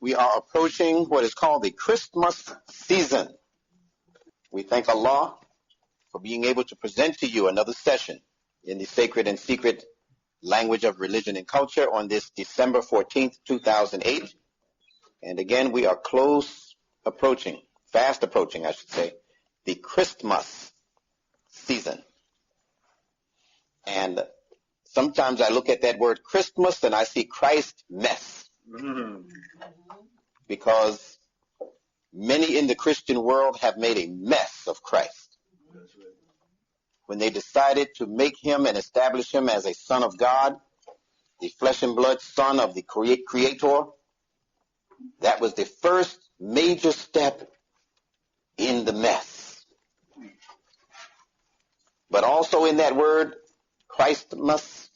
We are approaching what is called the Christmas season. We thank Allah for being able to present to you another session in the sacred and secret language of religion and culture on this December 14th, 2008. And again, we are fast approaching, I should say, the Christmas season. And sometimes I look at that word Christmas and I see Christ mess. Because many in the Christian world have made a mess of Christ. When they decided to make him and establish him as a son of God, the flesh and blood son of the Creator, that was the first major step in the mess. But also in that word, Christmas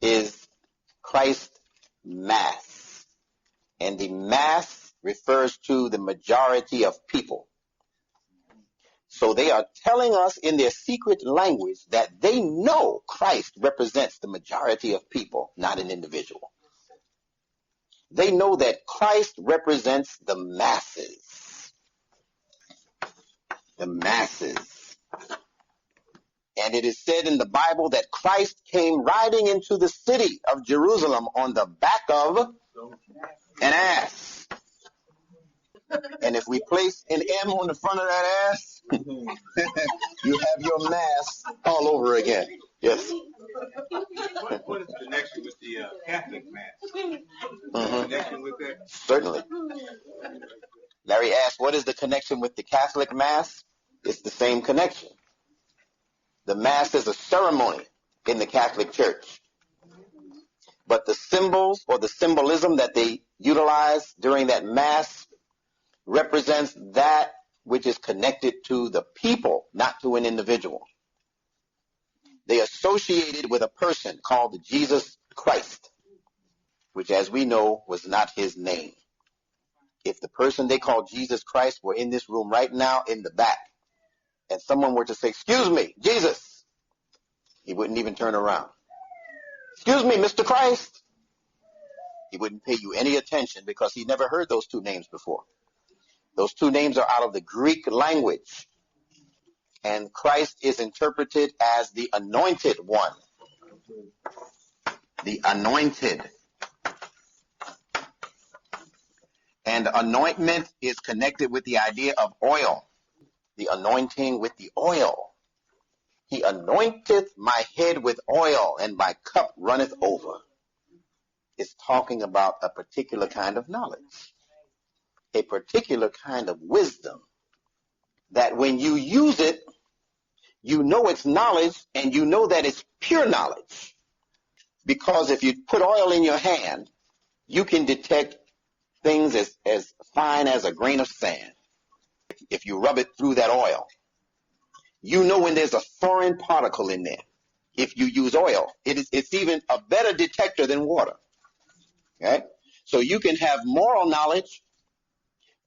is Christ mass. And the mass refers to the majority of people. So they are telling us in their secret language that they know Christ represents the majority of people, not an individual. They know that Christ represents the masses. The masses. And it is said in the Bible that Christ came riding into the city of Jerusalem on the back of an ass. And if we place an M on the front of that ass, you have your mass all over again. Yes. What is the connection with the Catholic Mass? Connection with that? Certainly. Larry asked, what is the connection with the Catholic Mass? It's the same connection. The Mass is a ceremony in the Catholic Church. But the symbols or the symbolism that they utilize during that Mass represents that which is connected to the people, not to an individual. They associate it with a person called Jesus Christ, which, as we know, was not his name. If the person they call Jesus Christ were in this room right now in the back, and someone were to say, "Excuse me, Jesus," he wouldn't even turn around. "Excuse me, Mr. Christ." He wouldn't pay you any attention because he never heard those two names before. Those two names are out of the Greek language. And Christ is interpreted as the anointed one. The anointed. And anointment is connected with the idea of oil. The anointing with the oil. He anointeth my head with oil, and my cup runneth over. It's talking about a particular kind of knowledge. A particular kind of wisdom. That when you use it, you know it's knowledge, and you know that it's pure knowledge. Because if you put oil in your hand, you can detect things as fine as a grain of sand. If you rub it through that oil, you know when there's a foreign particle in there. If you use oil, it's even a better detector than water. Okay? So you can have moral knowledge,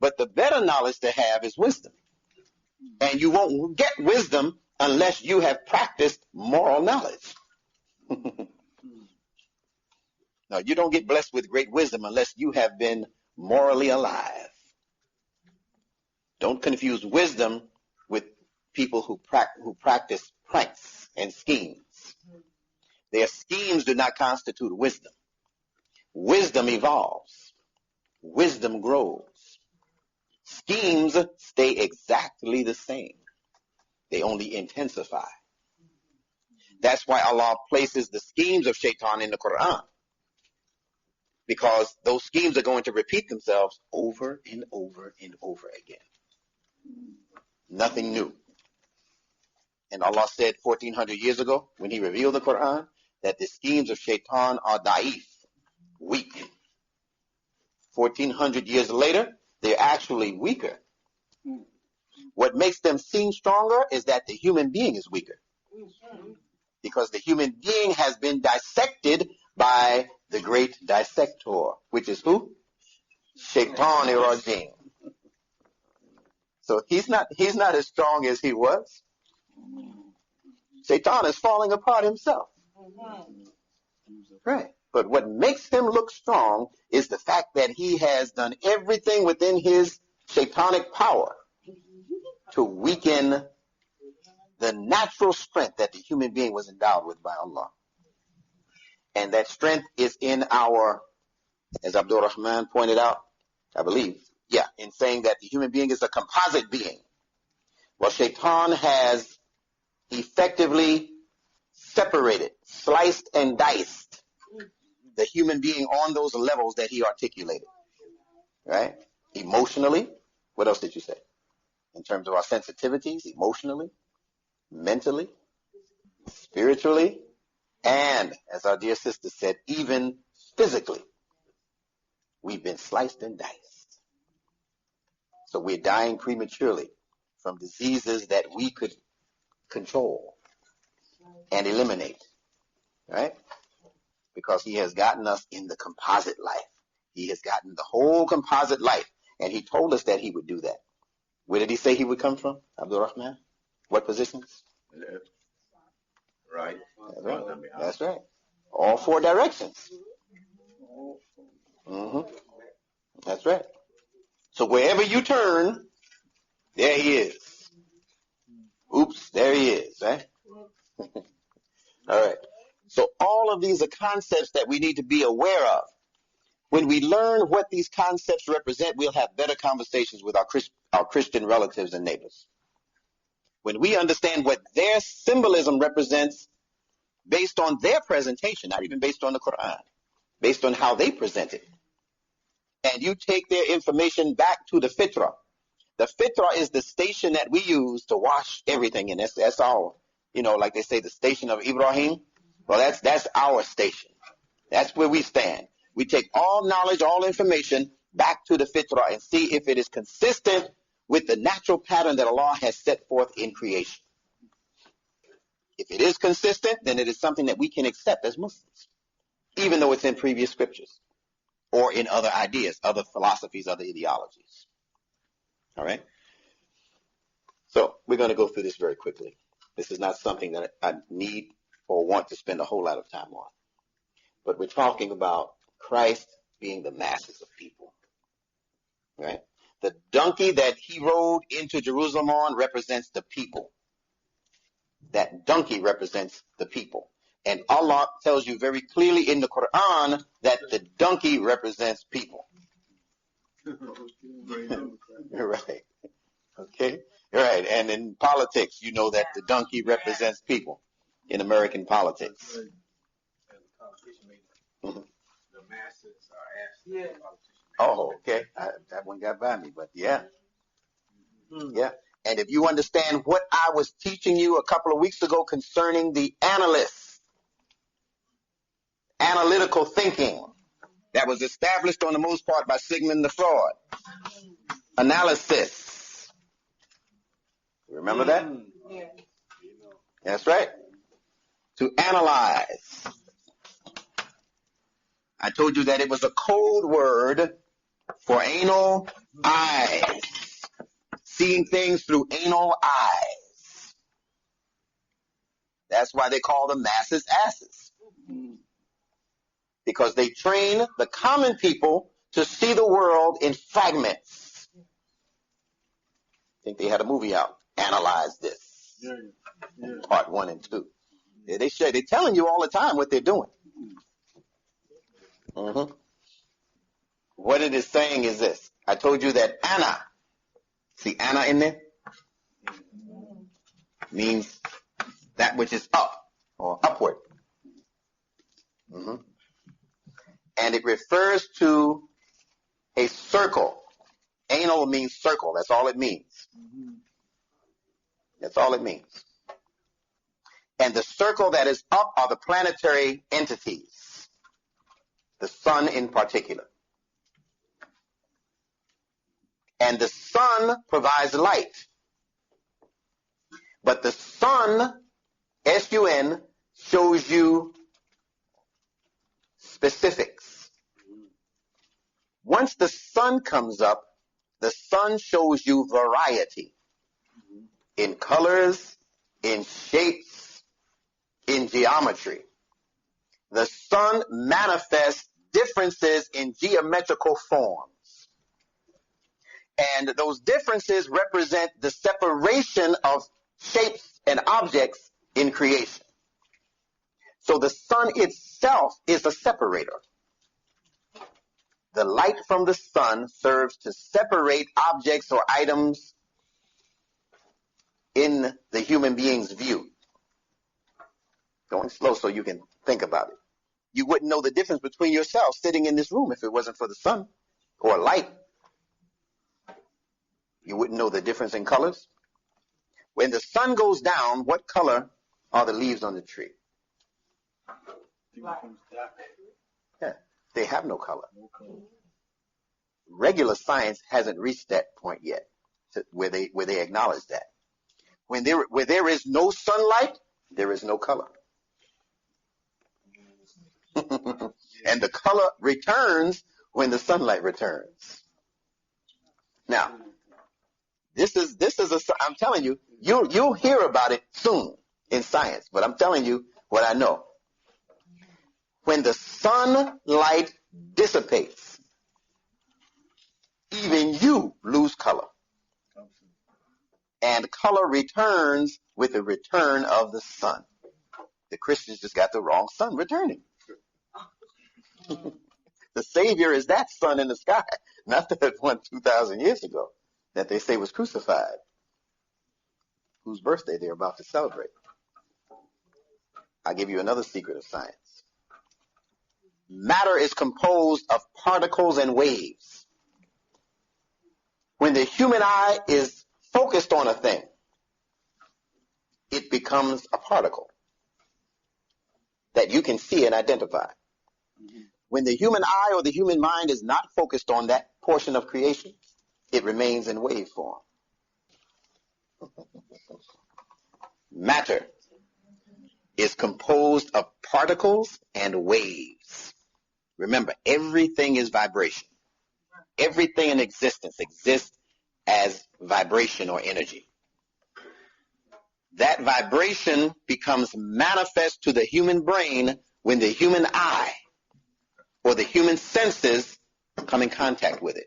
but the better knowledge to have is wisdom. And you won't get wisdom unless you have practiced moral knowledge. No, you don't get blessed with great wisdom unless you have been morally alive. Don't confuse wisdom with people who practice pranks and schemes. Their schemes do not constitute wisdom. Wisdom evolves. Wisdom grows. Schemes stay exactly the same. They only intensify. That's why Allah places the schemes of shaitan in the Quran. Because those schemes are going to repeat themselves over and over and over again. Nothing new. And Allah said 1400 years ago, when he revealed the Quran, that the schemes of shaitan are da'if, weak. 1400 years later, they're actually weaker. What makes them seem stronger is that the human being is weaker. Because the human being has been dissected by the great dissector, which is who? Shaitan Rajim. So he's not as strong as he was. Shaitan is falling apart himself. Right. But what makes him look strong is the fact that he has done everything within his shaitanic power to weaken the natural strength that the human being was endowed with by Allah. And that strength is in our, as Abdul Rahman pointed out, I believe, in saying that the human being is a composite being. Well, Shaitan has effectively separated, sliced and diced the human being on those levels that he articulated, right? Emotionally, what else did you say? In terms of our sensitivities, emotionally, mentally, spiritually, and, as our dear sister said, even physically, we've been sliced and diced. So we're dying prematurely from diseases that we could control and eliminate, right? Because he has gotten us in the composite life. He has gotten the whole composite life. And he told us that he would do that. Where did he say he would come from, Abdul Rahman? What positions? Right. That's right. That's right. All four directions. That's right. So wherever you turn, there he is. Oops, there he is, right? All right. So all of these are concepts that we need to be aware of. When we learn what these concepts represent, we'll have better conversations with our Christian relatives and neighbors. When we understand what their symbolism represents based on their presentation, not even based on the Quran, based on how they present it, and you take their information back to the fitrah. The fitrah is the station that we use to wash everything in. That's our, like they say, the station of Ibrahim. Well, that's our station. That's where we stand. We take all knowledge, all information back to the fitrah and see if it is consistent with the natural pattern that Allah has set forth in creation. If it is consistent, then it is something that we can accept as Muslims, even though it's in previous scriptures or in other ideas, other philosophies, other ideologies. All right? So we're going to go through this very quickly. This is not something that I need or want to spend a whole lot of time on. But we're talking about Christ being the masses of people. Right? The donkey that he rode into Jerusalem on represents the people. That donkey represents the people. And Allah tells you very clearly in the Quran that the donkey represents people. Right. Okay? Right. And in politics, you know that the donkey represents people in American politics. The masses are asked. Oh, okay. That one got by me, but yeah. Yeah. And if you understand what I was teaching you a couple of weeks ago concerning the analysts, analytical thinking that was established on the most part by Sigmund Freud, analysis. Remember that? Yeah. That's right. To analyze. I told you that it was a code word for anal eyes. Seeing things through anal eyes. That's why they call the masses asses. Because they train the common people to see the world in fragments. I think they had a movie out, Analyze This. Part 1 and 2. They're telling you all the time what they're doing. What it is saying is this. I told you that Anna, see Anna in there? Means that which is up or upward. And it refers to a circle. Anal means circle. That's all it means. That's all it means. And the circle that is up are the planetary entities. The sun in particular. And the sun provides light. But the sun, S-U-N, shows you specifics. Once the sun comes up, the sun shows you variety in colors, in shapes, in geometry. The sun manifests differences in geometrical forms. And those differences represent the separation of shapes and objects in creation. So the sun itself is a separator. The light from the sun serves to separate objects or items in the human being's view. Going slow so you can think about it. You wouldn't know the difference between yourself sitting in this room if it wasn't for the sun or light. You wouldn't know the difference in colors. When the sun goes down, what color are the leaves on the tree? Yeah, they have no color. Regular science hasn't reached that point yet, where they acknowledge that. Where there is no sunlight, there is no color. And the color returns when the sunlight returns. Now, I'm telling you, you'll hear about it soon in science, but I'm telling you what I know. When the sunlight dissipates, even you lose color. And color returns with the return of the sun. The Christians just got the wrong sun returning. The Savior is that sun in the sky, not that one 2,000 years ago that they say was crucified, whose birthday they're about to celebrate. I'll give you another secret of science. Matter is composed of particles and waves. When the human eye is focused on a thing, it becomes a particle that you can see and identify. When the human eye or the human mind is not focused on that portion of creation, it remains in wave form. Matter is composed of particles and waves. Remember, everything is vibration. Everything in existence exists as vibration or energy. That vibration becomes manifest to the human brain when the human eye or the human senses come in contact with it.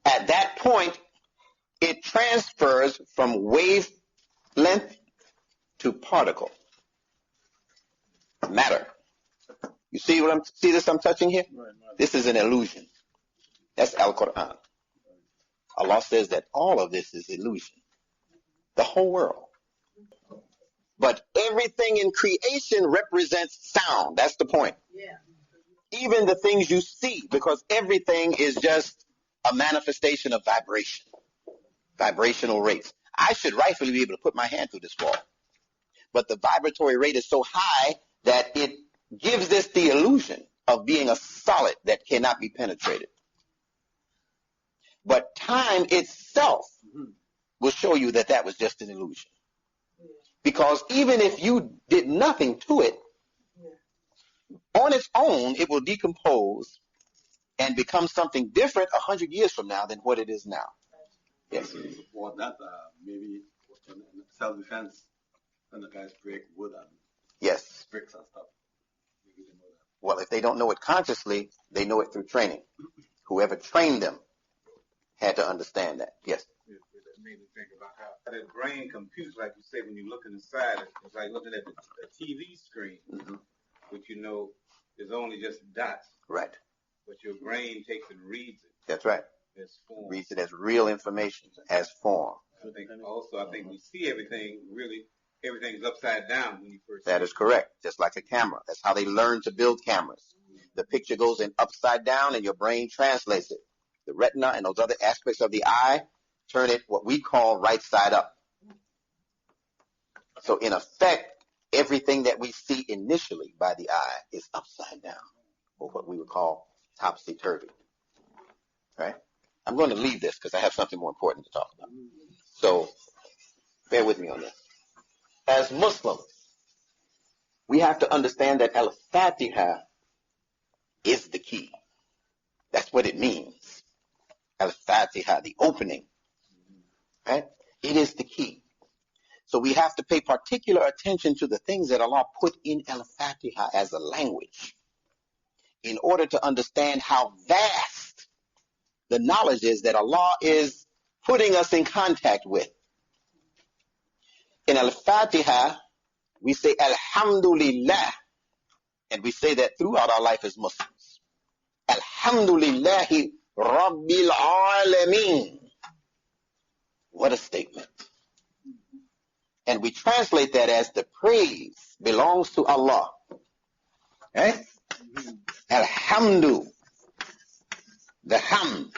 At that point, it transfers from wavelength to particle. Matter. You see this I'm touching here? This is an illusion. That's Al-Quran. Allah says that all of this is illusion. The whole world. But everything in creation represents sound. That's the point. Yeah. Even the things you see, because everything is just a manifestation of vibration. Vibrational rates. I should rightfully be able to put my hand through this wall. But the vibratory rate is so high that it gives this the illusion of being a solid that cannot be penetrated. But time itself will show you that that was just an illusion. Because even if you did nothing to it, on its own, it will decompose and become something different 100 years from now than what it is now. Yes. For that, maybe in self-defense, when the guys break wood and yes. bricks and stuff. Maybe they know that. Well, if they don't know it consciously, they know it through training. Whoever trained them had to understand that. Yes. It made me think about how the brain computes, like you say, when you look inside, it's like looking at the TV screen, which you know is only just dots. Right. But your brain takes and reads it. That's right. As form. Reads it as real information, as form. I think we see everything, really, everything's upside down when you first see it. That is correct. Just like a camera. That's how they learn to build cameras. The picture goes in upside down and your brain translates it. The retina and those other aspects of the eye turn it what we call right side up. So in effect, everything that we see initially by the eye is upside down, or what we would call topsy-turvy. Right? I'm going to leave this because I have something more important to talk about. So bear with me on this. As Muslims, we have to understand that Al-Fatiha is the key. That's what it means. Al-Fatiha, the opening. Right? It is the key. So we have to pay particular attention to the things that Allah put in Al-Fatiha as a language in order to understand how vast the knowledge is that Allah is putting us in contact with. In Al-Fatiha, we say Alhamdulillah, and we say that throughout our life as Muslims. Alhamdulillahi Rabbil Alameen. What a statement. And we translate that as the praise belongs to Allah. Right? Alhamdu. The ham.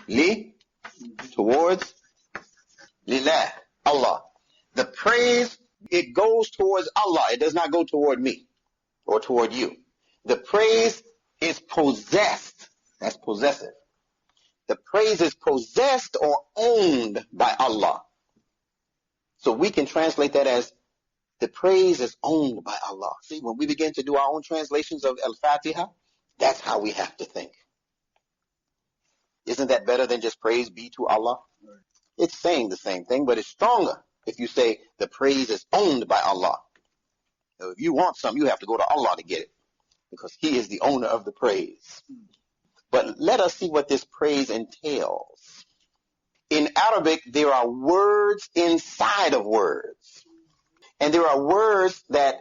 Li. Towards. Lillah. Allah. The praise, it goes towards Allah. It does not go toward me or toward you. The praise is possessed. That's possessive. The praise is possessed or owned by Allah. So we can translate that as the praise is owned by Allah. See, when we begin to do our own translations of Al-Fatiha, that's how we have to think. Isn't that better than just praise be to Allah? Right. It's saying the same thing, but it's stronger if you say the praise is owned by Allah. So if you want something, you have to go to Allah to get it because He is the owner of the praise. But let us see what this praise entails. In Arabic, there are words inside of words. And there are words that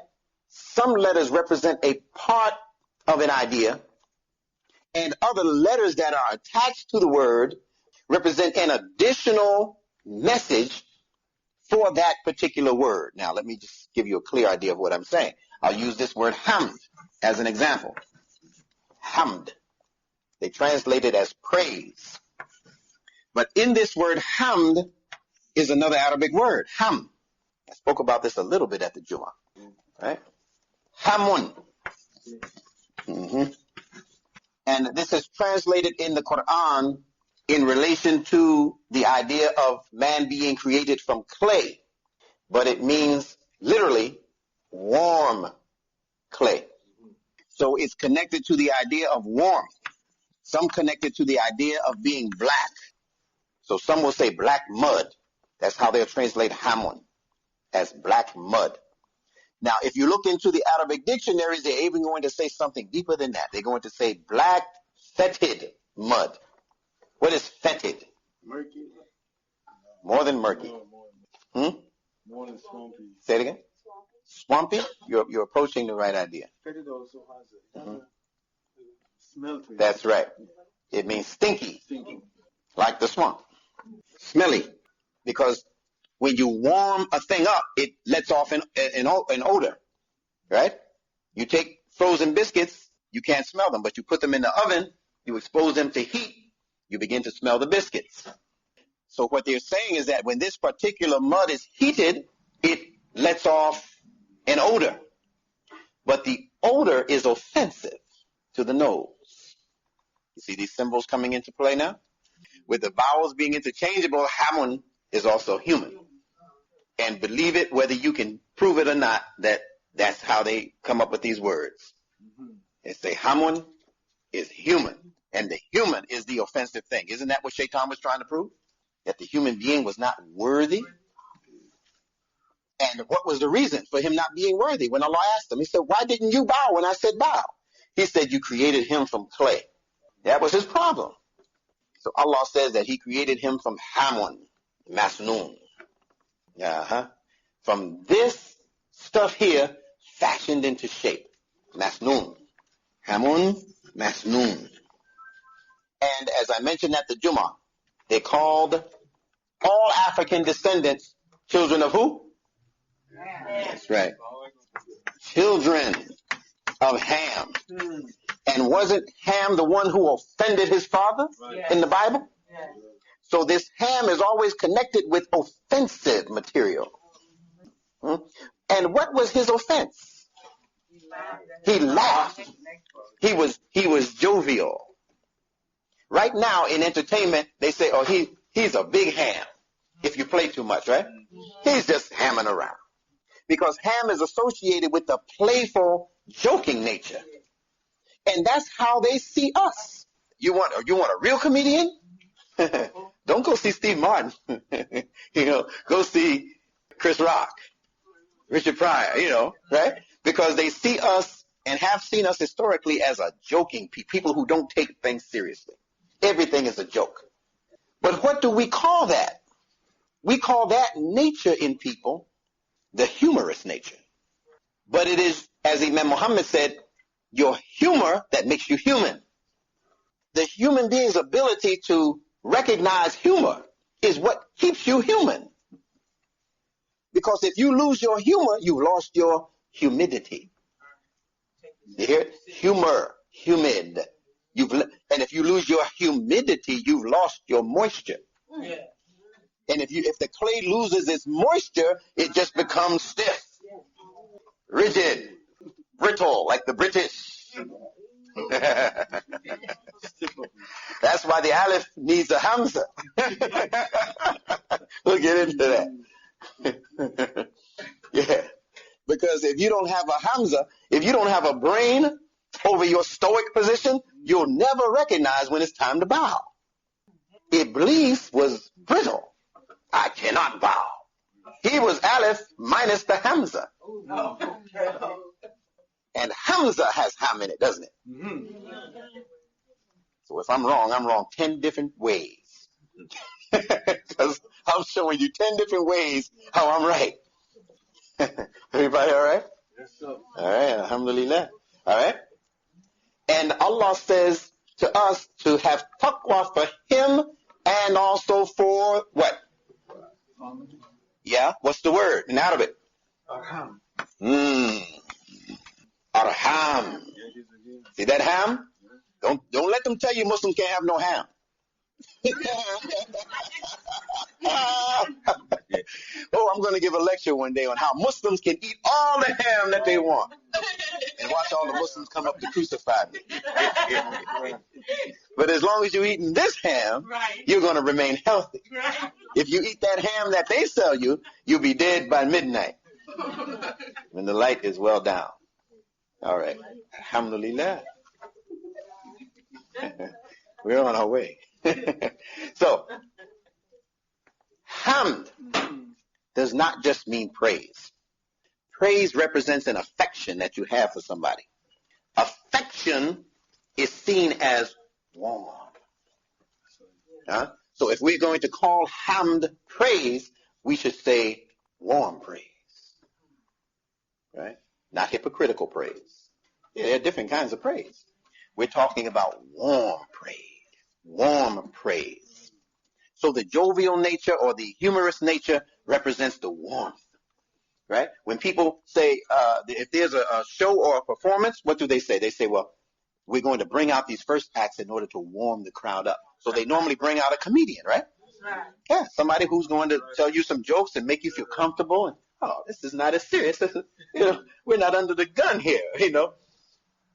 some letters represent a part of an idea, and other letters that are attached to the word represent an additional message for that particular word. Now, let me just give you a clear idea of what I'm saying. I'll use this word hamd as an example. Hamd. They translate it as praise. But in this word hamd is another Arabic word, ham. I spoke about this a little bit at the Jummah. Right? Hamun. And this is translated in the Quran in relation to the idea of man being created from clay. But it means literally warm clay. So it's connected to the idea of warmth. Some connect it to the idea of being black. So some will say black mud. That's how they'll translate hamun, as black mud. Now, if you look into the Arabic dictionaries, they're even going to say something deeper than that. They're going to say black, fetid mud. What is fetid? Murky. More than murky. More than swampy. Say it again. Swampy? You're approaching the right idea. Fetid also has a smell to it. That's right. It means stinky. Stinky. Like the swamp. Smelly. Because when you warm a thing up, it lets off an odor. Right? You take frozen biscuits, you can't smell them, but you put them in the oven, you expose them to heat, you begin to smell the biscuits. So what they're saying is that when this particular mud is heated, it lets off an odor. But the odor is offensive to the nose. You see these symbols coming into play now? With the vowels being interchangeable, hamun is also human. And believe it, whether you can prove it or not, that's how they come up with these words. They say hamun is human, and the human is the offensive thing. Isn't that what Shaitan was trying to prove? That the human being was not worthy? And what was the reason for him not being worthy? When Allah asked him, He said, why didn't you bow when I said bow? He said, you created him from clay. That was his problem. So Allah says that He created him from hamun, masnoon. From this stuff here, fashioned into shape. Masnoon. Hamun, masnoon. And as I mentioned at the Jummah, they called all African descendants children of who? That's right. Children of Ham. And wasn't Ham the one who offended his father in the Bible? So this Ham is always connected with offensive material. And what was his offense? He laughed. He was jovial. Right now in entertainment, they say, oh, he's a big ham. If you play too much, right? He's just hamming around. Because ham is associated with the playful, joking nature. And that's how they see us. You want a real comedian? Don't go see Steve Martin. Go see Chris Rock, Richard Pryor, right? Because they see us and have seen us historically as a joking people who don't take things seriously. Everything is a joke. But what do we call that? We call that nature in people, the humorous nature. But it is, as Imam Muhammad said, your humor that makes you human. The human being's ability to recognize humor is what keeps you human. Because if you lose your humor, you've lost your humidity. You hear it? Humor, humid. And if you lose your humidity, you've lost your moisture. And if the clay loses its moisture, it just becomes stiff, rigid, brittle, like the British. That's why the Aleph needs a Hamza. We'll get into that. Yeah. Because if you don't have a Hamza, if you don't have a brain over your stoic position, you'll never recognize when it's time to bow. Iblis was brittle. I cannot bow. He was Aleph minus the Hamza. And Hamza has Ham in it, doesn't it? So if I'm wrong 10 different ways. Because I'm showing you 10 different ways how I'm right. Everybody all right? Yes, sir. All right, alhamdulillah. All right? And Allah says to us to have taqwa for Him and also for what? Yeah, what's the word in Arabic? Arham. Arham. See that ham? Don't let them tell you Muslims can't have no ham. Oh, I'm going to give a lecture one day on how Muslims can eat all the ham that they want and watch all the Muslims come up to crucify me. But as long as you're eating this ham, you're going to remain healthy. If you eat that ham that they sell you, you'll be dead by midnight when the light is well down. All right. Alhamdulillah. We're on our way. So, hamd does not just mean praise. Praise represents an affection that you have for somebody. Affection is seen as warm. So if we're going to call hamd praise, we should say warm praise. Right? Not hypocritical praise. Yeah, there are different kinds of praise. We're talking about warm praise. Warm praise. So the jovial nature or the humorous nature represents the warmth. Right? When people say, if there's a show or a performance, what do they say? They say, well, we're going to bring out these first acts in order to warm the crowd up. So they normally bring out a comedian, right? Yeah, somebody who's going to tell you some jokes and make you feel comfortable. And, oh, this is not as serious. We're not under the gun here,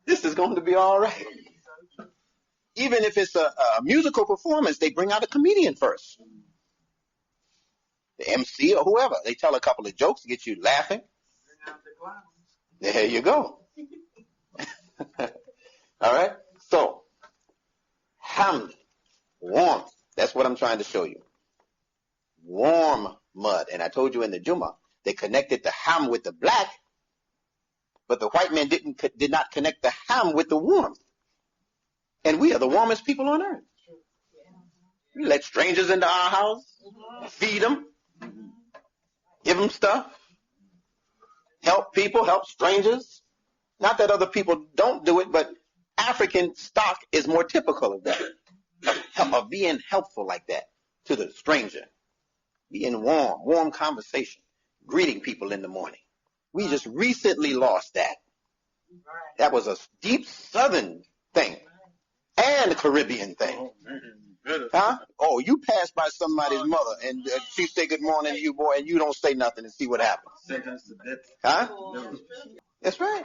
This is going to be all right. Even if it's a musical performance, they bring out a comedian first. The MC or whoever. They tell a couple of jokes to get you laughing. There you go. All right? So, hamd, warmth. That's what I'm trying to show you. Warm mud. And I told you in the Jummah, they connected the ham with the black, but the white man did not connect the ham with the warmth. And we are the warmest people on earth. We let strangers into our house, feed them, give them stuff, help people, help strangers. Not that other people don't do it, but African stock is more typical of that, of being helpful like that to the stranger, being warm conversation, greeting people in the morning. We just recently lost that. That was a deep Southern thing and a Caribbean thing. Huh? Oh, you pass by somebody's mother and she say good morning to you, boy, and you don't say nothing and see what happens. Huh? That's right.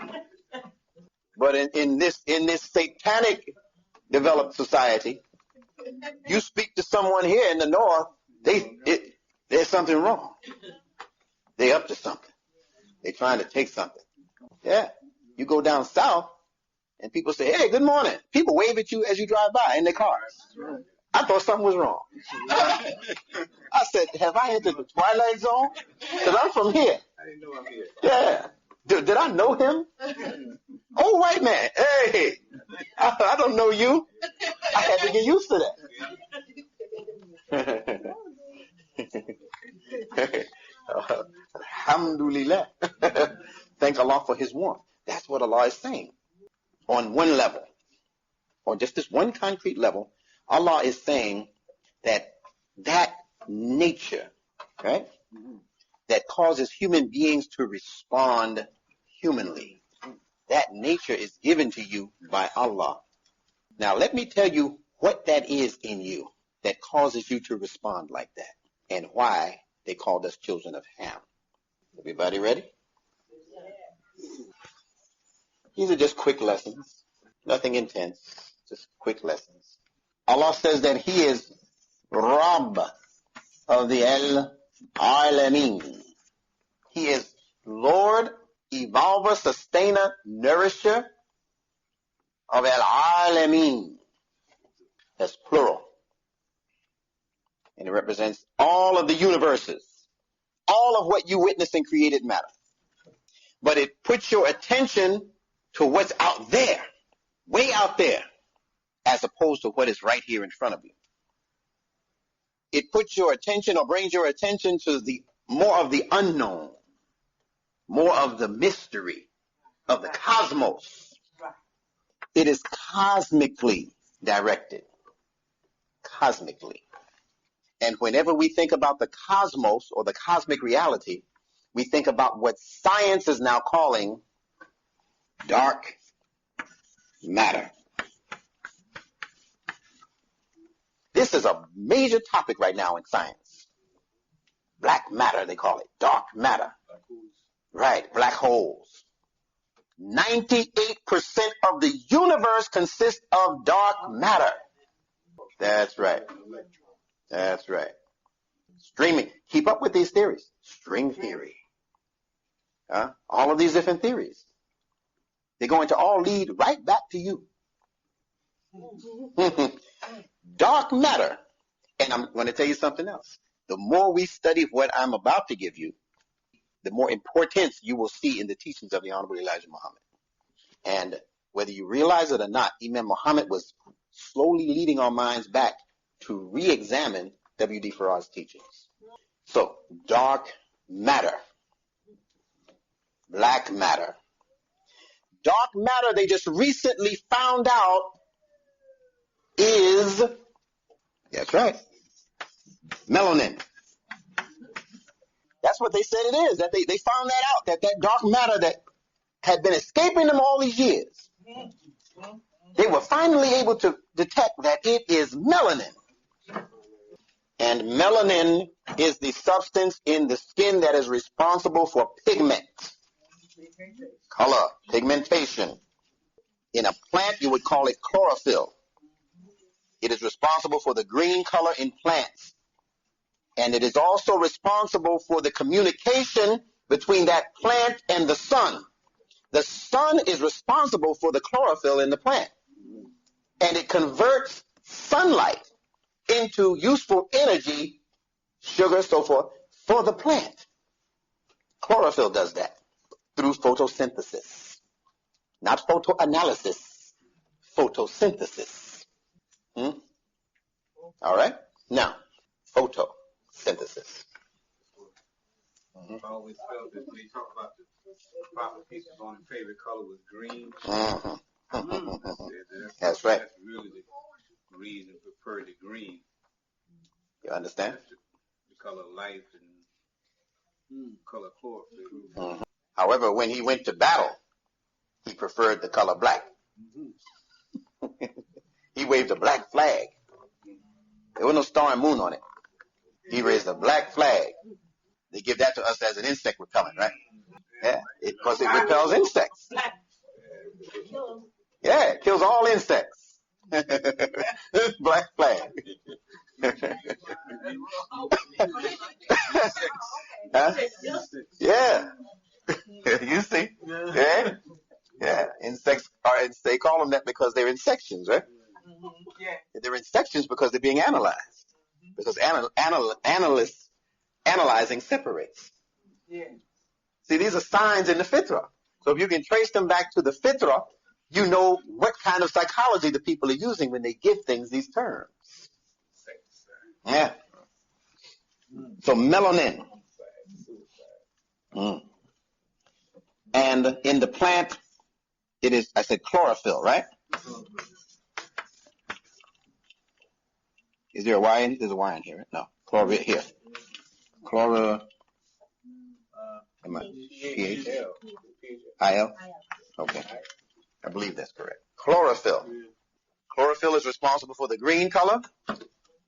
But in this satanic developed society, you speak to someone here in the north, there's something wrong. They up to something. They're trying to take something. Yeah. You go down south and people say, hey, good morning. People wave at you as you drive by in their cars. I thought something was wrong. I said, have I entered the twilight zone? Because I'm from here. I didn't know I'm here. Yeah. Did I know him? Oh, white man. Hey, I don't know you. I had to get used to that. Alhamdulillah. Thank Allah for his warmth. That's what Allah is saying. On one level, or just this one concrete level, Allah is saying that nature, right, that causes human beings to respond humanly, that nature is given to you by Allah. Now, let me tell you what that is in you that causes you to respond like that, and why they called us children of Ham. Everybody ready? These are just quick lessons, nothing intense, just quick lessons. Allah says that he is Rabb of the Al-Alameen. He is Lord, Evolver, Sustainer, Nourisher of Al-Alameen. That's plural. And it represents all of the universes, all of what you witnessed and created matter. But it puts your attention to what's out there, way out there, as opposed to what is right here in front of you. It puts your attention or brings your attention to the more of the unknown, more of the mystery of the cosmos. It is cosmically directed. Cosmically. And whenever we think about the cosmos or the cosmic reality, we think about what science is now calling dark matter. This is a major topic right now in science. Black matter, they call it. Dark matter. Right, black holes. 98% of the universe consists of dark matter. That's right. That's right. Streaming. Keep up with these theories. String theory. All of these different theories. They're going to all lead right back to you. Dark matter. And I'm going to tell you something else. The more we study what I'm about to give you, the more importance you will see in the teachings of the Honorable Elijah Muhammad. And whether you realize it or not, Imam Muhammad was slowly leading our minds back to re-examine W.D. Farrar's teachings. So, dark matter. Black matter. Dark matter, they just recently found out, is, that's right, melanin. That's what they said it is. That they found that out, that dark matter that had been escaping them all these years. They were finally able to detect that it is melanin. And melanin is the substance in the skin that is responsible for pigment, color, pigmentation. In a plant, you would call it chlorophyll. It is responsible for the green color in plants. And it is also responsible for the communication between that plant and the sun. The sun is responsible for the chlorophyll in the plant. And it converts sunlight into useful energy, sugar, so forth, for the plant. Chlorophyll does that through photosynthesis. Not photoanalysis, photosynthesis. All right? Now, photosynthesis. I always felt that when you talk about the prophet, peace be upon him, favorite color was green. That's right. That's really the reason for the green. You understand? That's the color of life and color chlorophyll. However, when he went to battle, he preferred the color black. He waved a black flag. There was no star and moon on it. He raised a black flag. They give that to us as an insect repellent, right? Yeah, because it repels insects. Yeah, it kills all insects. Black flag. Huh? Yeah. You see? Yeah. Yeah. Insects they call them that because they're insections, right? They're insections because they're being analyzed. Because analyzing separates. See, these are signs in the fitrah. So if you can trace them back to the fitrah, you know what kind of psychology the people are using when they give things these terms. Yeah. So melanin. And in the plant, it is, I said chlorophyll, right? Is there a Y in? There's a Y in here, right? No. Chlorophyll here. Chloro. PH? IL? Okay. I believe that's correct. Chlorophyll. Chlorophyll is responsible for the green color.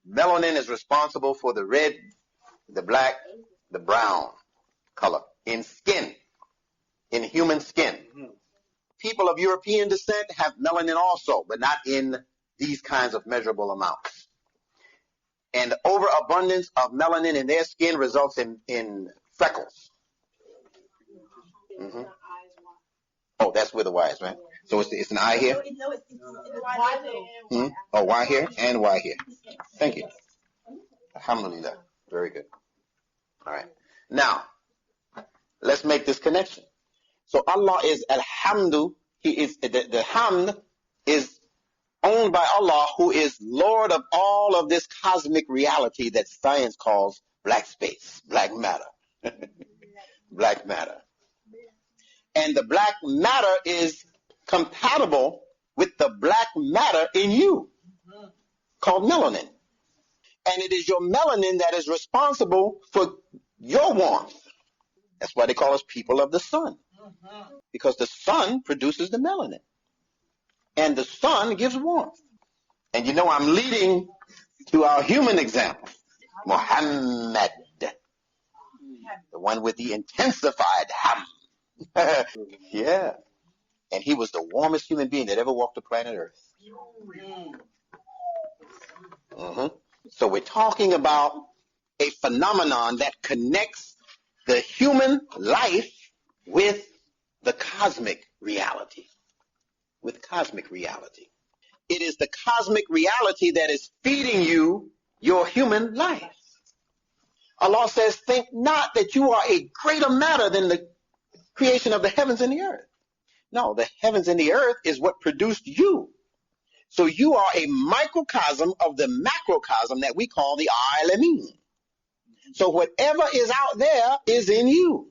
Melanin is responsible for the red, the black, the brown color in skin, in human skin. People of European descent have melanin also, but not in these kinds of measurable amounts. And overabundance of melanin in their skin results in freckles. Oh, that's where the Y is, right? So it's an I here? Oh, Y here and Y here. Thank you. Alhamdulillah. Very good. All right. Now, let's make this connection. So Allah is Alhamdu. He is the Hamd is owned by Allah, who is Lord of all of this cosmic reality that science calls black space, black matter. Black matter. And the black matter is compatible with the black matter in you, called melanin. And it is your melanin that is responsible for your warmth. That's why they call us people of the sun. Because the sun produces the melanin. And the sun gives warmth. And you know I'm leading to our human example. Muhammad. The one with the intensified ham. Yeah. And he was the warmest human being that ever walked the planet Earth. So we're talking about a phenomenon that connects the human life with the cosmic reality. With cosmic reality. It is the cosmic reality that is feeding you your human life. Allah says, think not that you are a greater matter than the creation of the heavens and the earth. No, the heavens and the earth is what produced you. So you are a microcosm of the macrocosm that we call the Alameen. So whatever is out there is in you.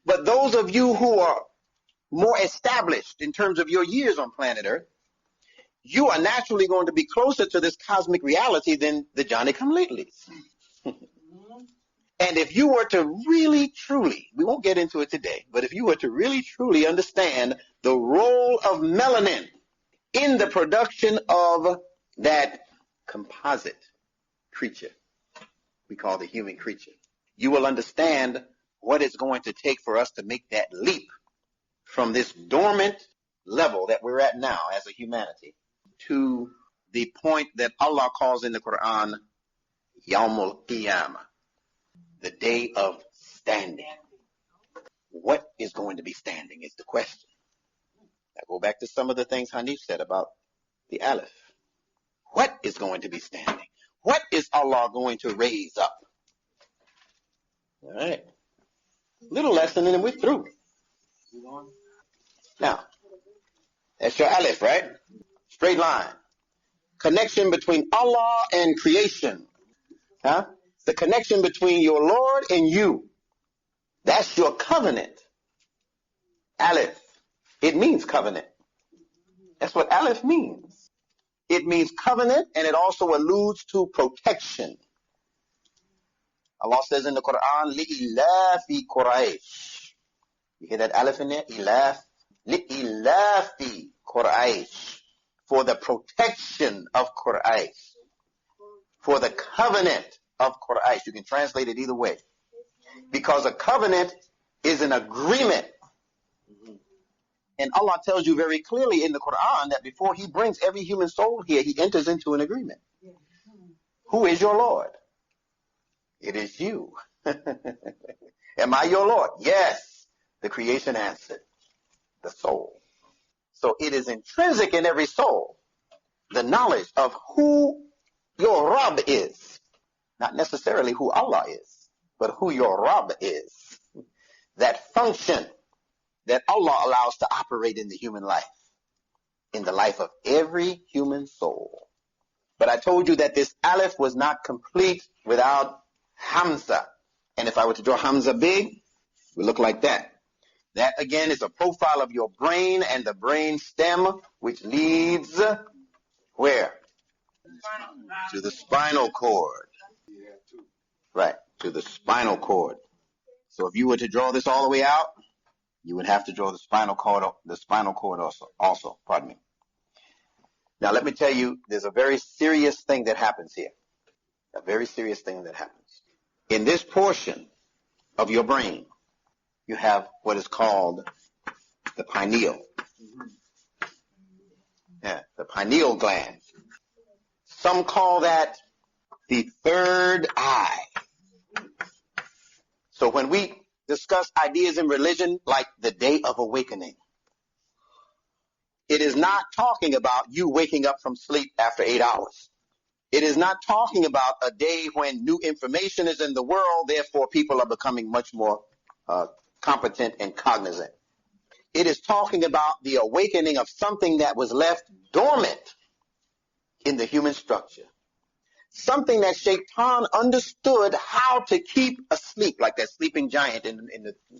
But those of you who are more established in terms of your years on planet Earth, you are naturally going to be closer to this cosmic reality than the Johnny-come-latelys. And if you were to really, truly, we won't get into it today, but if you were to really, truly understand the role of melanin in the production of that composite creature we call the human creature, you will understand what it's going to take for us to make that leap from this dormant level that we're at now as a humanity to the point that Allah calls in the Quran Yawmul Qiyamah, the day of standing. What is going to be standing is the question. I go back to some of the things Hanif said about the Aleph. What is going to be standing? What is Allah going to raise up? All right. Little lesson and then we're through. Now, that's your Aleph, right? Straight line. Connection between Allah and creation. Huh? The connection between your Lord and you. That's your covenant. Aleph. It means covenant. That's what Aleph means. It means covenant, and it also alludes to protection. Allah says in the Quran, لِإِلَافِ قُرَيْشٍ. You hear that Aleph in there? Ilaf. لِإِلَافِ قُرَيْشٍ. For the protection of Quraysh. For the covenant of Quraysh. You can translate it either way. Because a covenant is an agreement. And Allah tells you very clearly in the Quran that before He brings every human soul here, He enters into an agreement. Who is your Lord? It is you. Am I your Lord? Yes. The creation answered. The soul. So it is intrinsic in every soul, the knowledge of who your Rabb is. Not necessarily who Allah is, but who your Rabb is. that function that Allah allows to operate in the human life, in the life of every human soul. But I told you that this Aleph was not complete without Hamza. And if I were to draw Hamza big, it would look like that. That again is a profile of your brain and the brain stem, which leads where? To the spinal cord. Right, to the spinal cord. So if you were to draw this all the way out, you would have to draw the spinal cord also. Pardon me. Now let me tell you, there's a very serious thing that happens here. A very serious thing that happens. In this portion of your brain, you have what is called the pineal. Yeah, the pineal gland. Some call that the third eye. So when we discuss ideas in religion like the Day of Awakening, it is not talking about you waking up from sleep after 8 hours. It is not talking about a day when new information is in the world, therefore people are becoming much more competent and cognizant. It is talking about the awakening of something that was left dormant in the human structure. Something that Shaitan understood how to keep asleep, like that sleeping giant in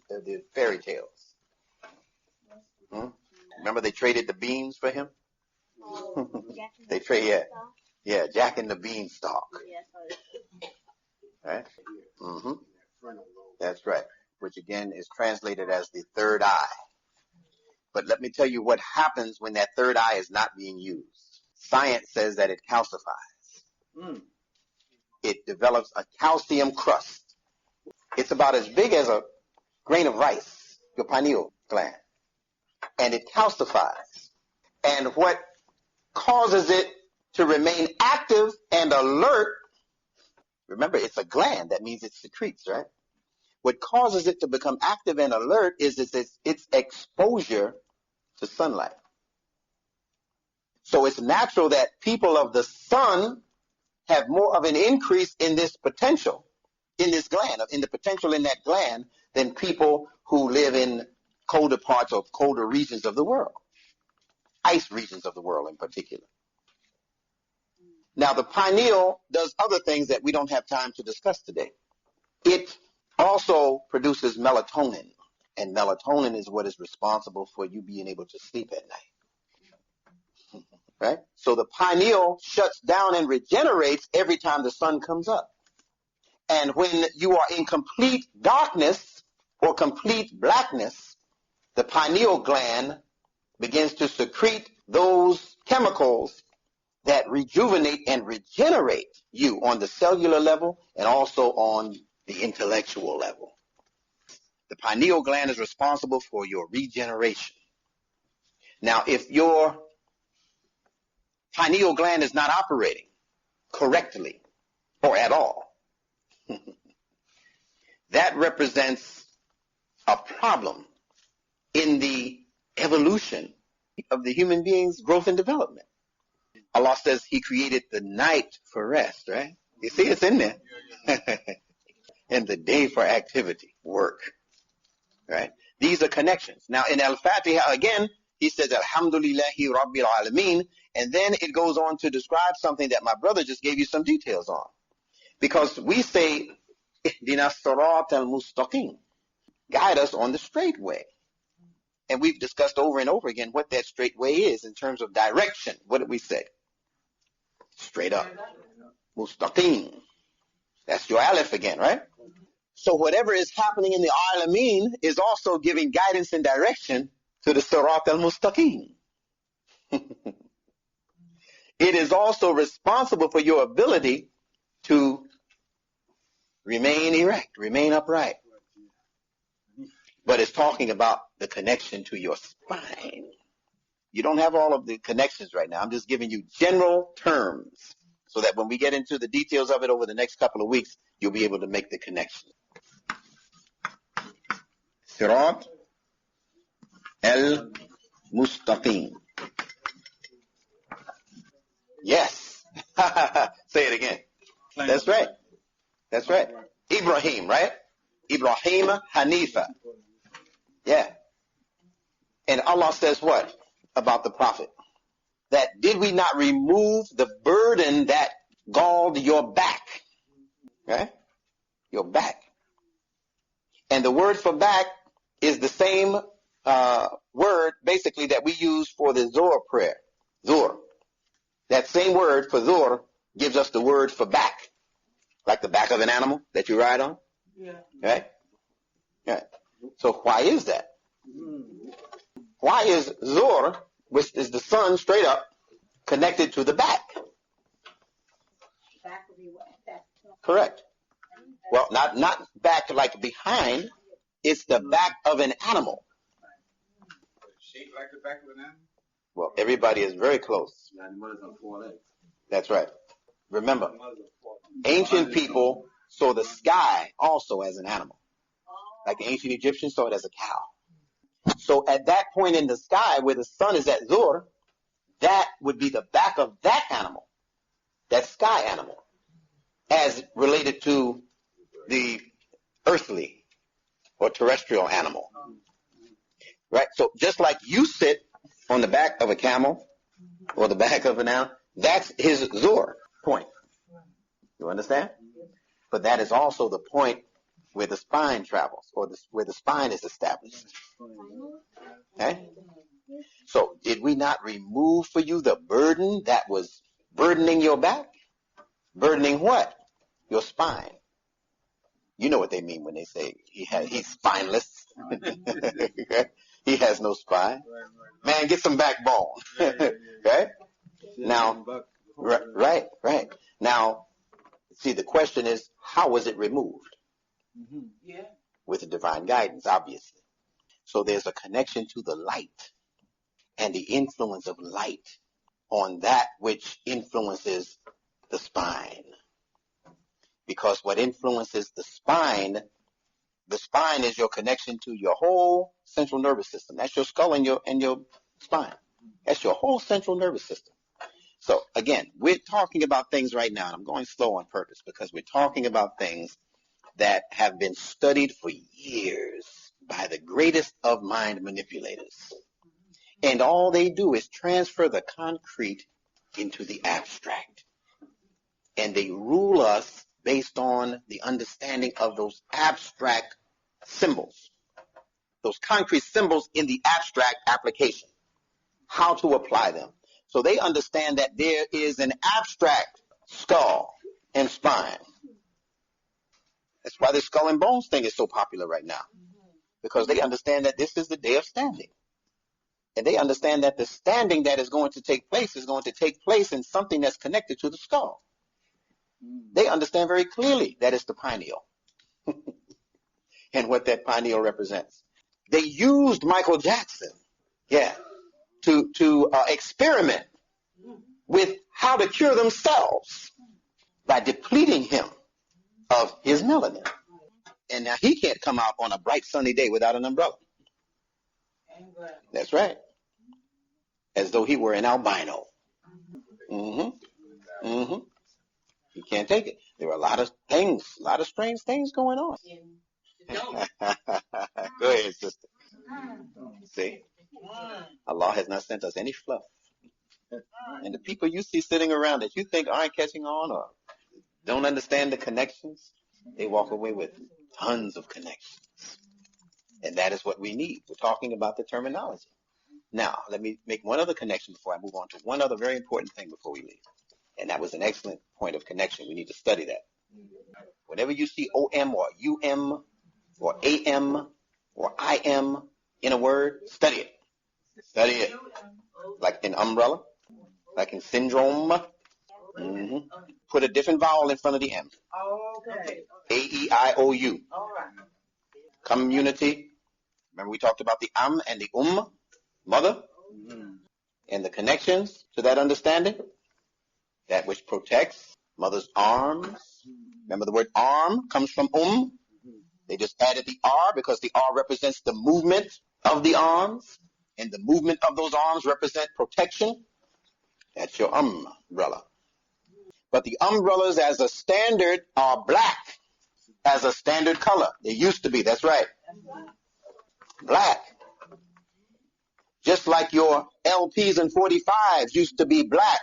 the fairy tales. Remember they traded the beans for him? They trade, yeah, Jack and the Beanstalk. Right? Mm-hmm. That's right. Which again is translated as the third eye. But let me tell you what happens when that third eye is not being used. Science says that it calcifies. It develops a calcium crust. It's about as big as a grain of rice, your pineal gland. And it calcifies. And what causes it to remain active and alert, remember it's a gland, that means it secretes, right? What causes it to become active and alert is its exposure to sunlight. So it's natural that people of the sun have more of an increase in this potential, in this gland, in the potential in that gland, than people who live in colder parts or colder regions of the world, ice regions of the world in particular. Now, the pineal does other things that we don't have time to discuss today. It also produces melatonin, and melatonin is what is responsible for you being able to sleep at night. Right? So the pineal shuts down and regenerates every time the sun comes up. And when you are in complete darkness or complete blackness, the pineal gland begins to secrete those chemicals that rejuvenate and regenerate you on the cellular level and also on the intellectual level. The pineal gland is responsible for your regeneration. Now, if your pineal gland is not operating correctly or at all, that represents a problem in the evolution of the human being's growth and development. Allah says he created the night for rest, right? You see, it's in there. And the day for activity, work, right? These are connections. Now, in Al-Fatiha, again, he says, Alhamdulillahi Rabbil Alameen, and then it goes on to describe something that my brother just gave you some details on. Because we say, Ihdina Sirat al-Mustaqim, guide us on the straight way. And we've discussed over and over again what that straight way is in terms of direction. What did we say? Straight up. Mustaqim. That's your Aleph again, right? So whatever is happening in the Alameen is also giving guidance and direction to the Sirat al-Mustaqim. It is also responsible for your ability to remain erect, remain upright. But it's talking about the connection to your spine. You don't have all of the connections right now. I'm just giving you general terms so that when we get into the details of it over the next couple of weeks, you'll be able to make the connection. Sirat al-Mustaqim. Yes. Say it again. That's right. That's right. Ibrahim, right? Ibrahim Hanifa. Yeah. And Allah says what about the Prophet? That did we not remove the burden that galled your back? Right? Your back. And the word for back is the same word basically that we use for the Zuhr prayer. Zuhr. That same word for Zuhr gives us the word for back. Like the back of an animal that you ride on. Yeah. Right? Right. So why is that? Why is Zuhr, which is the sun straight up, connected to the back? Correct. Well, not back like behind. It's the back of an animal. Shaped like the back of an animal? Well, everybody is very close. That's right. Remember, ancient people saw the sky also as an animal. Like the ancient Egyptians saw it as a cow. So at that point in the sky where the sun is at Zuhr, that would be the back of that animal, that sky animal, as related to the earthly or terrestrial animal. Right? So just like you sit on the back of a camel or the back of an animal, that's his Zuhr point. You understand? But that is also the point where the spine travels, or where the spine is established. Okay? So did we not remove for you the burden that was burdening your back? Burdening what? Your spine. You know what they mean when they say he's spineless. He has no spine. Man, get some backbone. Okay? Now, right. Now, see, the question is, how was it removed? Yeah. With the divine guidance, obviously. So there's a connection to the light and the influence of light on that which influences the spine. Because what influences the spine is your connection to your whole central nervous system. That's your skull and your spine. That's your whole central nervous system. So again, we're talking about things right now, and I'm going slow on purpose because we're talking about things that have been studied for years by the greatest of mind manipulators. And all they do is transfer the concrete into the abstract. And they rule us based on the understanding of those abstract symbols, those concrete symbols in the abstract application, how to apply them. So they understand that there is an abstract skull and spine. That's why the skull and bones thing is so popular right now, because they understand that this is the day of standing. And they understand that the standing that is going to take place is going to take place in something that's connected to the skull. They understand very clearly that it's the pineal and what that pineal represents. They used Michael Jackson, to experiment with how to cure themselves by depleting him of his melanin. And now he can't come out on a bright sunny day without an umbrella. That's right. As though he were an albino. He can't take it. There are a lot of things, a lot of strange things going on. Go ahead, sister. See? Allah has not sent us any fluff. And the people you see sitting around that you think aren't catching on or don't understand the connections, they walk away with tons of connections. And that is what we need. We're talking about the terminology. Now, let me make one other connection before I move on to one other very important thing before we leave. And that was an excellent point of connection. We need to study that. Whenever you see OM or UM or AM or IM in a word, study it. Study it. Like in umbrella, like in syndrome. Put a different vowel in front of the M. Okay. AEIOU. All right. Community. Remember we talked about the and the mother, and the connections to that understanding. That which protects, mother's arms. Remember the word arm comes from They just added the R because the R represents the movement of the arms, and the movement of those arms represent protection. That's your umbrella. But the umbrellas as a standard are black as a standard color. They used to be, that's right. black. Just like your LPs and 45s used to be black.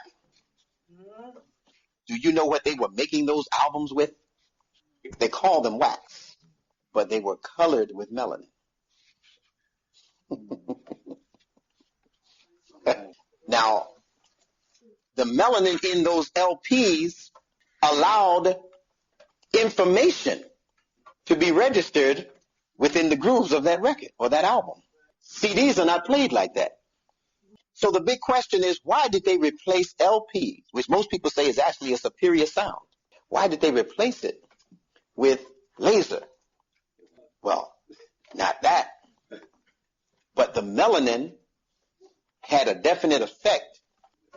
Do you know what they were making those albums with? They called them wax, but they were colored with melanin. Now, the melanin in those LPs allowed information to be registered within the grooves of that record or that album. CDs are not played like that. So the big question is, why did they replace LPs, which most people say is actually a superior sound? Why did they replace it with laser? Well, not that. But the melanin had a definite effect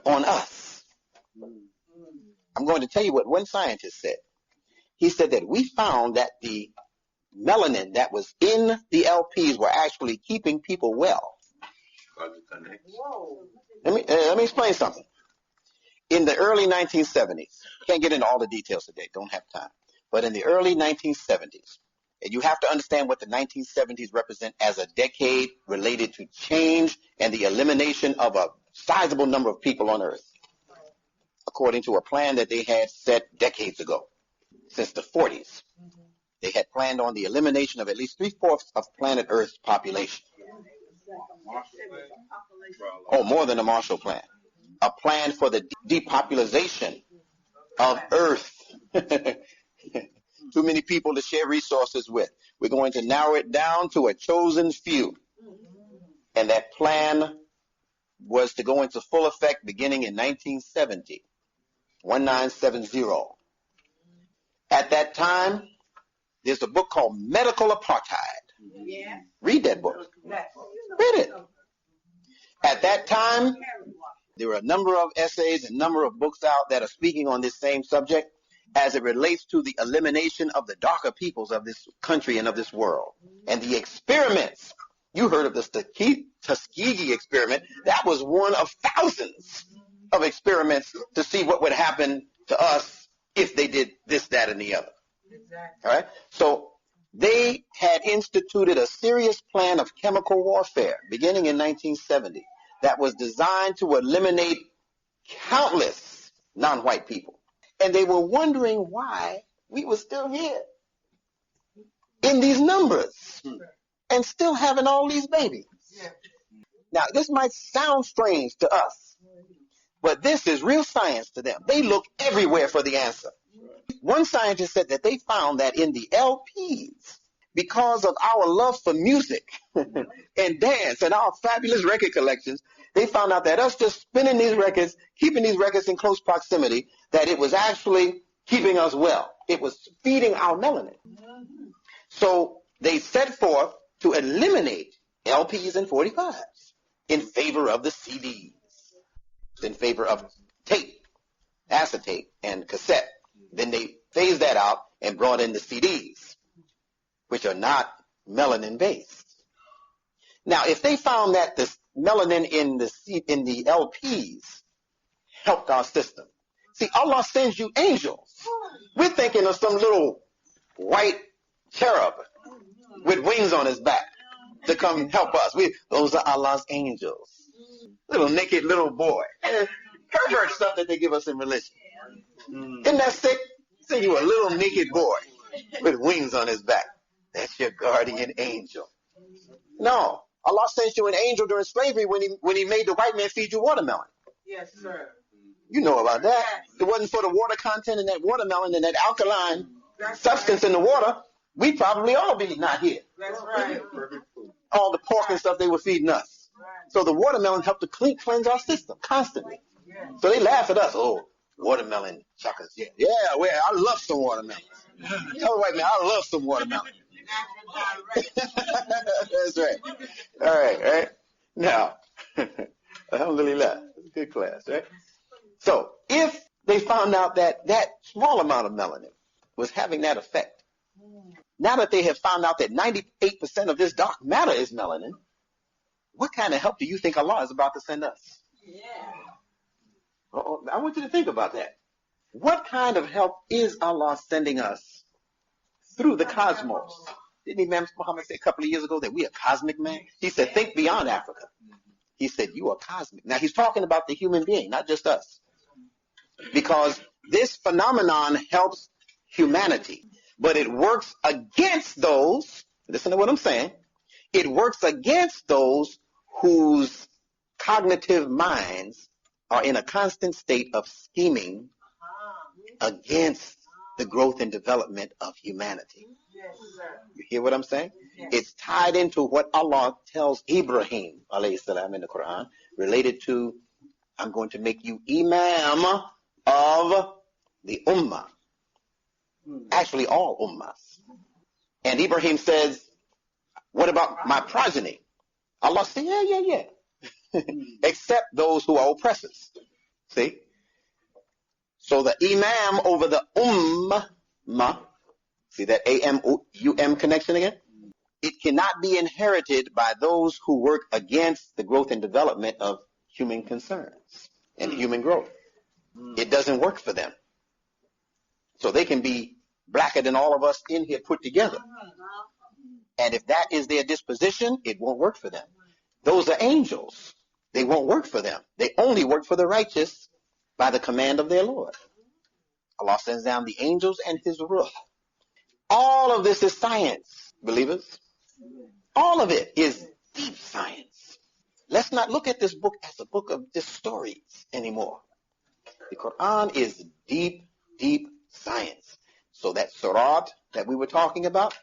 on us. I'm going to tell you what one scientist said. He said that we found that the melanin that was in the LPs were actually keeping people well. Let me explain something. In the early 1970s, can't get into all the details today, don't have time, but in the early 1970s, and you have to understand what the 1970s represent as a decade related to change and the elimination of a sizable number of people on Earth, according to a plan that they had set decades ago, since the 40s. They had planned on the elimination of at least 3/4 of planet Earth's population. Oh, more than a Marshall Plan. A plan for the depopulation of Earth. Too many people to share resources with. We're going to narrow it down to a chosen few. And that plan was to go into full effect beginning in 1970. 1970. At that time, there's a book called Medical Apartheid. Yeah. Read that book. Read it. At that time, there were a number of essays and number of books out that are speaking on this same subject as it relates to the elimination of the darker peoples of this country and of this world. And the experiments, you heard of the Tuskegee experiment, that was one of thousands of experiments to see what would happen to us if they did this, that, and the other. Exactly. All right? So they had instituted a serious plan of chemical warfare beginning in 1970 that was designed to eliminate countless non-white people. And they were wondering why we were still here in these numbers and still having all these babies. Now, this might sound strange to us, but this is real science to them. They look everywhere for the answer. One scientist said that they found that in the LPs, because of our love for music and dance and our fabulous record collections, they found out that us just spinning these records, keeping these records in close proximity, that it was actually keeping us well. It was feeding our melanin. So they set forth to eliminate LPs and 45s in favor of the CDs, in favor of tape, acetate, and cassette. Then they phased that out and brought in the CDs, which are not melanin-based. Now, if they found that the melanin in the LPs helped our system. See, Allah sends you angels. We're thinking of some little white cherub with wings on his back to come help us. Those are Allah's angels. Little naked little boy. Pervert stuff that they give us in religion. Isn't that sick? Send you a little naked boy with wings on his back. That's your guardian angel. No. Allah sent you an angel during slavery when he made the white man feed you watermelon. Yes, sir. You know about that. If it wasn't for the water content in that watermelon and that alkaline substance in the water, we'd probably all be not here. That's right. All the pork and stuff they were feeding us. So the watermelon helped to cleanse our system constantly. So they laugh at us. Oh, watermelon chocolates. Yeah, I love some watermelon. Tell the white man, I love some watermelon. That's right. All right. Now, alhamdulillah, good class, right? So, if they found out that that small amount of melanin was having that effect, now that they have found out that 98% of this dark matter is melanin, what kind of help do you think Allah is about to send us? Yeah. I want you to think about that. What kind of help is Allah sending us through the cosmos? Didn't Imam Muhammad say a couple of years ago that we are cosmic man? He said, think beyond Africa. He said, you are cosmic. Now, he's talking about the human being, not just us. Because this phenomenon helps humanity. But it works against those, listen to what I'm saying, it works against those whose cognitive minds are in a constant state of scheming against the growth and development of humanity. You hear what I'm saying? It's tied into what Allah tells Ibrahim alayhi salam in the Quran related to, I'm going to make you Imam of the Ummah. Actually, all Ummahs. And Ibrahim says, what about my progeny? Allah said, yeah. Except those who are oppressors. See? So the Imam over the Ummah, see that A-M-U-M connection again? It cannot be inherited by those who work against the growth and development of human concerns and human growth. It doesn't work for them. So they can be blacker than all of us in here put together. And if that is their disposition, it won't work for them. Those are angels. They won't work for them. They only work for the righteous by the command of their Lord. Allah sends down the angels and his ruh. All of this is science, believers. All of it is deep science. Let's not look at this book as a book of just stories anymore. The Quran is deep, deep science. So that surat that we were talking about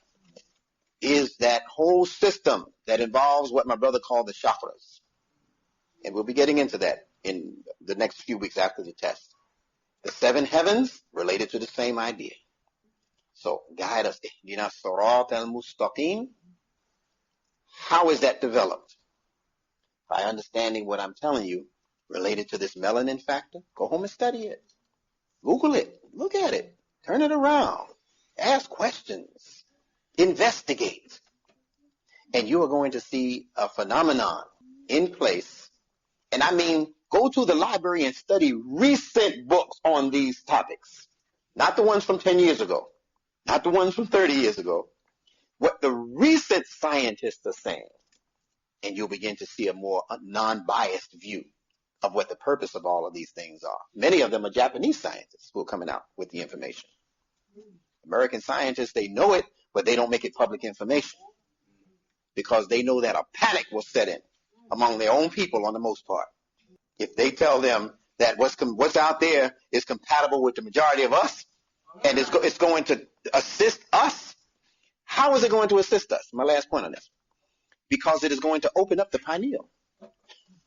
is that whole system that involves what my brother called the chakras. And we'll be getting into that in the next few weeks after the test. The 7 heavens related to the same idea. So guide us. Ihdina sirat al-mustaqim. How is that developed? By understanding what I'm telling you related to this melanin factor. Go home and study it. Google it. Look at it. Turn it around. Ask questions. Investigate. And you are going to see a phenomenon in place. And I mean, go to the library and study recent books on these topics. Not the ones from 10 years ago. Not the ones from 30 years ago. What the recent scientists are saying. And you'll begin to see a more non-biased view of what the purpose of all of these things are. Many of them are Japanese scientists who are coming out with the information. American scientists, they know it, but they don't make it public information because they know that a panic will set in among their own people on the most part. If they tell them that what's out there is compatible with the majority of us and it's going to assist us, how is it going to assist us? My last point on this. Because it is going to open up the pineal.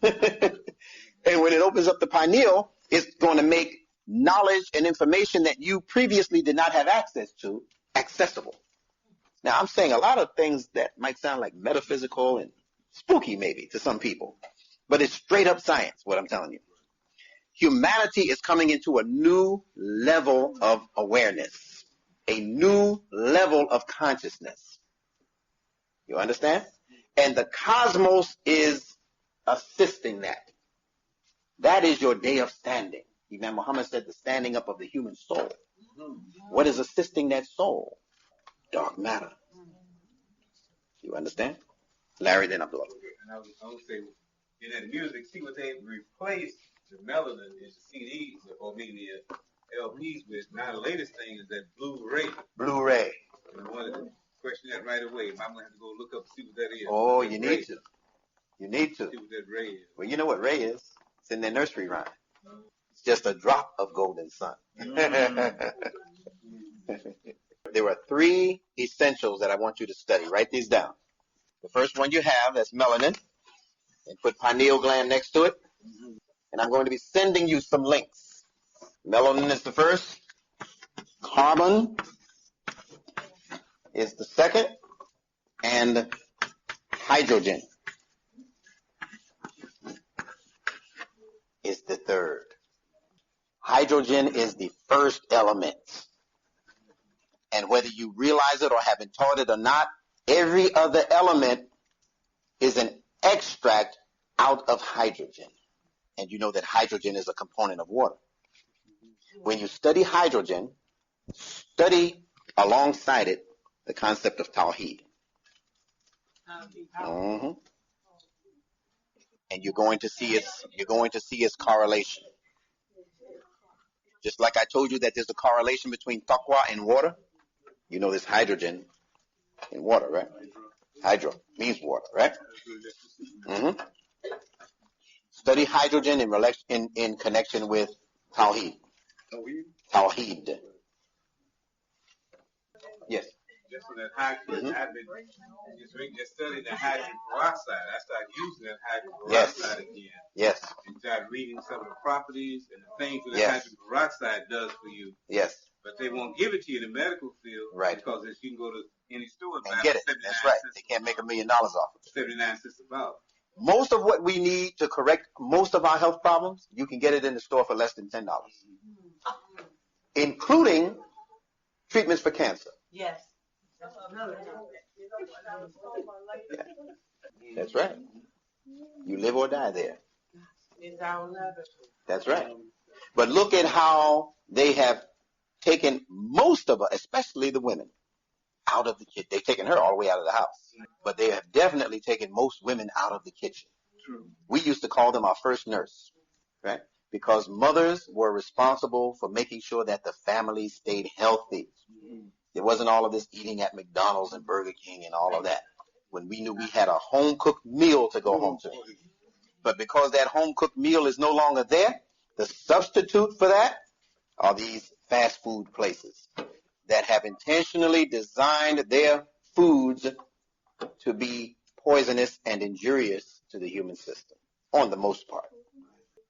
And when it opens up the pineal, it's going to make knowledge and information that you previously did not have access to accessible. Now, I'm saying a lot of things that might sound like metaphysical and spooky maybe to some people, but it's straight up science, what I'm telling you. Humanity is coming into a new level of awareness, a new level of consciousness. You understand? And the cosmos is assisting that. That is your day of standing. Imam Muhammad said the standing up of the human soul. What is assisting that soul? Dark matter. You understand? Larry, then Abdullah. And I would say, in that music, see what they replaced the melanin is the CDs, or maybe the LPs with. Now the latest thing is that Blu-ray. Blu-ray. And I wanted to question that right away. I'm going to have to go look up and see what that is. Oh, you need to. You need to. See what that ray is. Well, you know what ray is. It's in their nursery rhyme. It's just a drop of golden sun. There are 3 essentials that I want you to study. Write these down. The first one you have, that's melanin. And put pineal gland next to it. And I'm going to be sending you some links. Melanin is the first. Carbon is the second. And hydrogen is the third. Hydrogen is the first element. And whether you realize it or have been taught it or not, every other element is an extract out of hydrogen. And you know that hydrogen is a component of water. When you study hydrogen, study alongside it the concept of Tawheed. Mm-hmm. And you're going to see its correlation. Just like I told you that there's a correlation between taqwa and water. You know there's hydrogen in water, right? Hydro means water, right? Mm-hmm. Study hydrogen in connection with Tawheed. Tawheed. Yes. Just on that hydrogen, I've been just studying the hydrogen peroxide. I started using that hydrogen peroxide again. Yes. And started reading some of the properties and the things that hydrogen peroxide does for you. Yes. But they won't give it to you in the medical field. Right. Because you can go to any store and get it. That's right. They can't make $1 million off of it. 79 cents a bottle. Most of what we need to correct most of our health problems, you can get it in the store for less than $10, including treatments for cancer. Yes. That's right. You live or die there. That's right. But look at how they have taken most of us, especially the women, out of the kitchen. They've taken her all the way out of the house. But they have definitely taken most women out of the kitchen. True. We used to call them our first nurse, right? Because mothers were responsible for making sure that the family stayed healthy. There wasn't all of this eating at McDonald's and Burger King and all of that. When we knew we had a home-cooked meal to go home to. But because that home-cooked meal is no longer there, the substitute for that are these fast food places that have intentionally designed their foods to be poisonous and injurious to the human system, on the most part.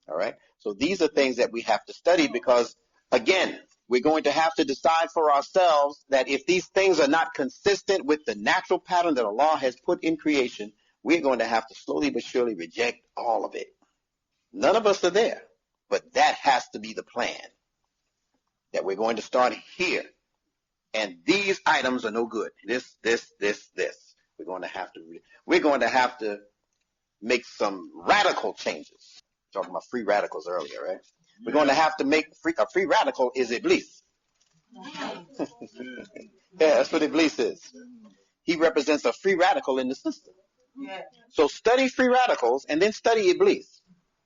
All right? So these are things that we have to study because, again, we're going to have to decide for ourselves that if these things are not consistent with the natural pattern that Allah has put in creation, we're going to have to slowly but surely reject all of it. None of us are there, but that has to be the plan, that we're going to start here. And these items are no good. This. We're going to have to make some radical changes. Talking about free radicals earlier, right? We're going to have to make a free radical is Iblis. Yeah, that's what Iblis is. He represents a free radical in the system. So study free radicals and then study Iblis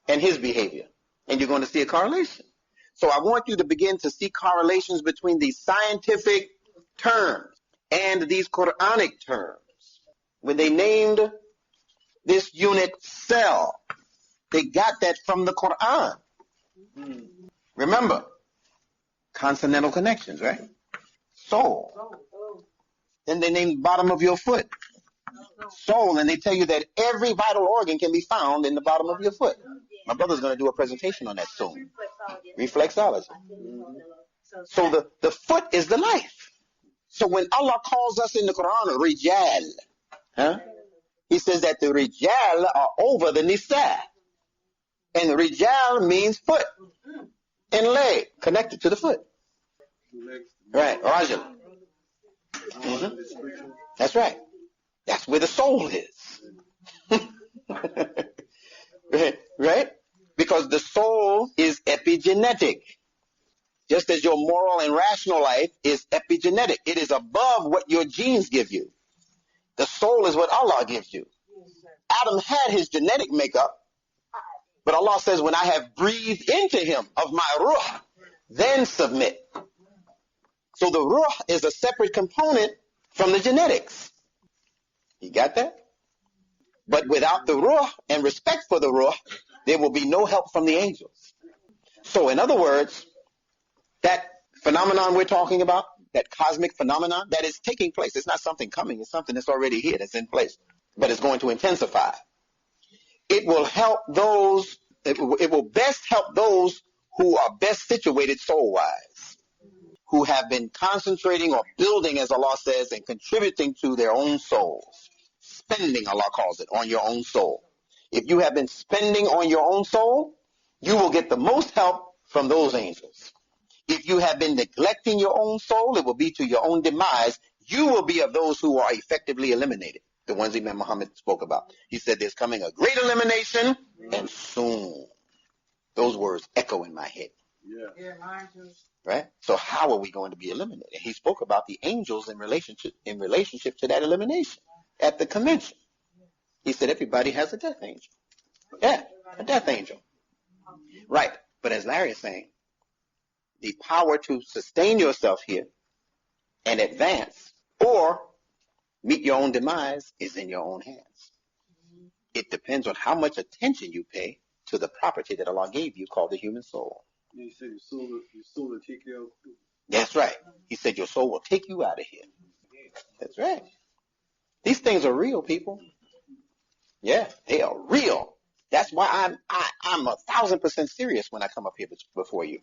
and his behavior. And you're going to see a correlation. So I want you to begin to see correlations between these scientific terms and these Quranic terms. When they named this unit cell, they got that from the Quran. Remember, consonantal connections, right? Soul. Then they named the bottom of your foot soul, and they tell you that every vital organ can be found in the bottom of your foot. My brother's going to do a presentation on that soon. Reflexology. So the foot is the life. So when Allah calls us in the Quran, Rijal, He says that the Rijal are over the Nisa. And Rijal means foot and leg, connected to the foot. Right, Rajal. That's right. That's where the soul is. Right? Because the soul is epigenetic. Just as your moral and rational life is epigenetic. It is above what your genes give you. The soul is what Allah gives you. Adam had his genetic makeup, but Allah says, when I have breathed into him of my ruh, then submit. So the ruh is a separate component from the genetics. You got that? But without the ruh and respect for the ruh, there will be no help from the angels. So in other words, that phenomenon we're talking about, that cosmic phenomenon, that is taking place. It's not something coming. It's something that's already here, that's in place. But it's going to intensify. It will help those, it will best help those who are best situated soul-wise, who have been concentrating or building, as Allah says, and contributing to their own souls. Spending, Allah calls it, on your own soul. If you have been spending on your own soul, you will get the most help from those angels. If you have been neglecting your own soul, it will be to your own demise. You will be of those who are effectively eliminated, the ones Imam Muhammad spoke about. He said there's coming a great elimination, and soon. Those words echo in my head. Yeah, mine too. right? So how are we going to be eliminated? He spoke about the angels in relationship to that elimination at the convention. He said everybody has a death angel. Yeah, a death angel. Right. But as Larry is saying, the power to sustain yourself here and advance or meet your own demise is in your own hands. It depends on how much attention you pay to the property that Allah gave you called the human soul. You said your soul will take you out. That's right. He said your soul will take you out of here. That's right. These things are real, people. Yeah, they are real. That's why I'm 1,000% serious when I come up here before you.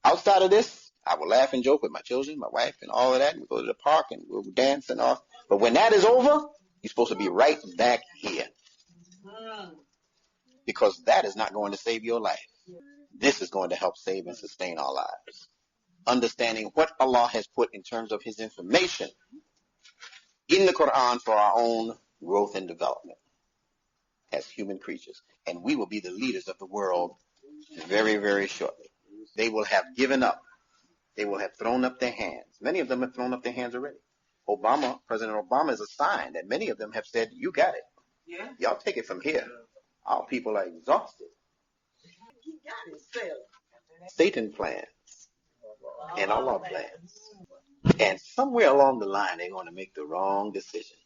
Outside of this, I will laugh and joke with my children, my wife, and all of that. We go to the park and we'll dance and all. But when that is over, you're supposed to be right back here. Because that is not going to save your life. This is going to help save and sustain our lives. Understanding what Allah has put in terms of His information in the Quran for our own growth and development as human creatures. And we will be the leaders of the world very, very shortly. They will have given up. They will have thrown up their hands. Many of them have thrown up their hands already. President Obama is a sign that many of them have said, you got it. Yeah. Y'all take it from here. Our people are exhausted. He got himself. Satan plans and Allah plans. And somewhere along the line, they're going to make the wrong decision.